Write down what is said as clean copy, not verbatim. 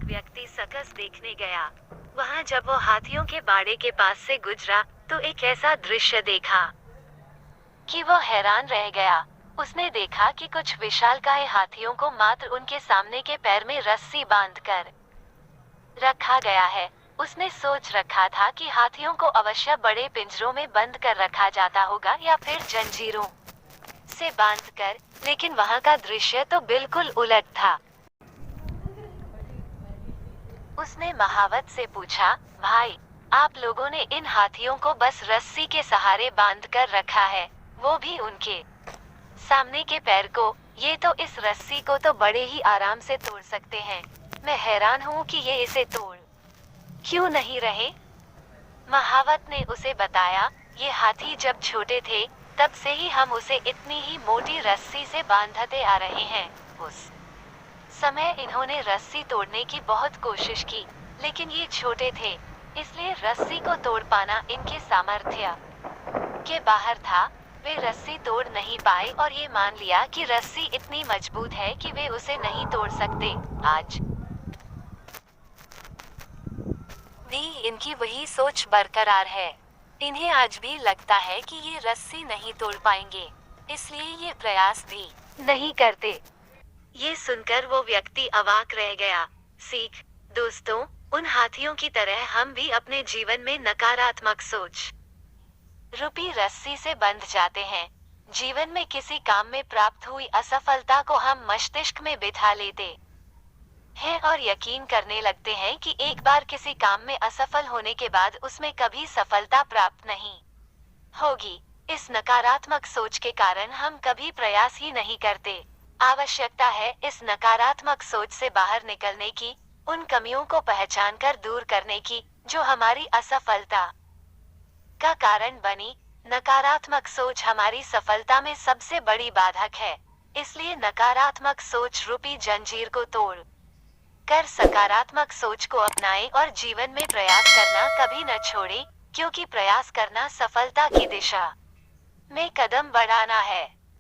व्यक्ति सर्कस देखने गया। वहां जब वो हाथियों के बाड़े के पास से गुजरा तो एक ऐसा दृश्य देखा कि वो हैरान रह गया। उसने देखा कि कुछ विशालकाय हाथियों को मात्र उनके सामने के पैर में रस्सी बांधकर रखा गया है। उसने सोच रखा था कि हाथियों को अवश्य बड़े पिंजरों में बंद कर रखा जाता होगा या फिर जंजीरों से बांधकर, लेकिन वहां का दृश्य तो बिल्कुल उलट था। उसने महावत से पूछा, भाई, आप लोगों ने इन हाथियों को बस रस्सी के सहारे बांधकर रखा है, वो भी उनके सामने के पैर को। ये तो इस रस्सी को तो बड़े ही आराम से तोड़ सकते हैं। मैं हैरान हूँ कि ये इसे तोड़ क्यों नहीं रहे। महावत ने उसे बताया, ये हाथी जब छोटे थे तब से ही हम उसे इतनी ही मोटी रस्सी से बांधते आ रहे हैं। उस समय इन्होंने रस्सी तोड़ने की बहुत कोशिश की, लेकिन ये छोटे थे, इसलिए रस्सी को तोड़ पाना इनके सामर्थ्य के बाहर था। वे रस्सी तोड़ नहीं पाए और ये मान लिया कि रस्सी इतनी मजबूत है कि वे उसे नहीं तोड़ सकते। आज भी इनकी वही सोच बरकरार है। इन्हें आज भी लगता है कि ये रस्सी नहीं तोड़ पाएंगे, इसलिए ये प्रयास भी नहीं करते। ये सुनकर वो व्यक्ति अवाक रह गया। सीख, दोस्तों, उन हाथियों की तरह हम भी अपने जीवन में नकारात्मक सोच रूपी रस्सी से बंध जाते हैं। जीवन में किसी काम में प्राप्त हुई असफलता को हम मस्तिष्क में बिठा लेते हैं और यकीन करने लगते हैं कि एक बार किसी काम में असफल होने के बाद उसमें कभी सफलता प्राप्त नहीं होगी। इस नकारात्मक सोच के कारण हम कभी प्रयास ही नहीं करते। आवश्यकता है इस नकारात्मक सोच से बाहर निकलने की, उन कमियों को पहचानकर दूर करने की जो हमारी असफलता का कारण बनी। नकारात्मक सोच हमारी सफलता में सबसे बड़ी बाधक है, इसलिए नकारात्मक सोच रूपी जंजीर को तोड़ कर सकारात्मक सोच को अपनाएं और जीवन में प्रयास करना कभी न छोड़ें, क्योंकि प्रयास करना सफलता की दिशा में कदम बढ़ाना है।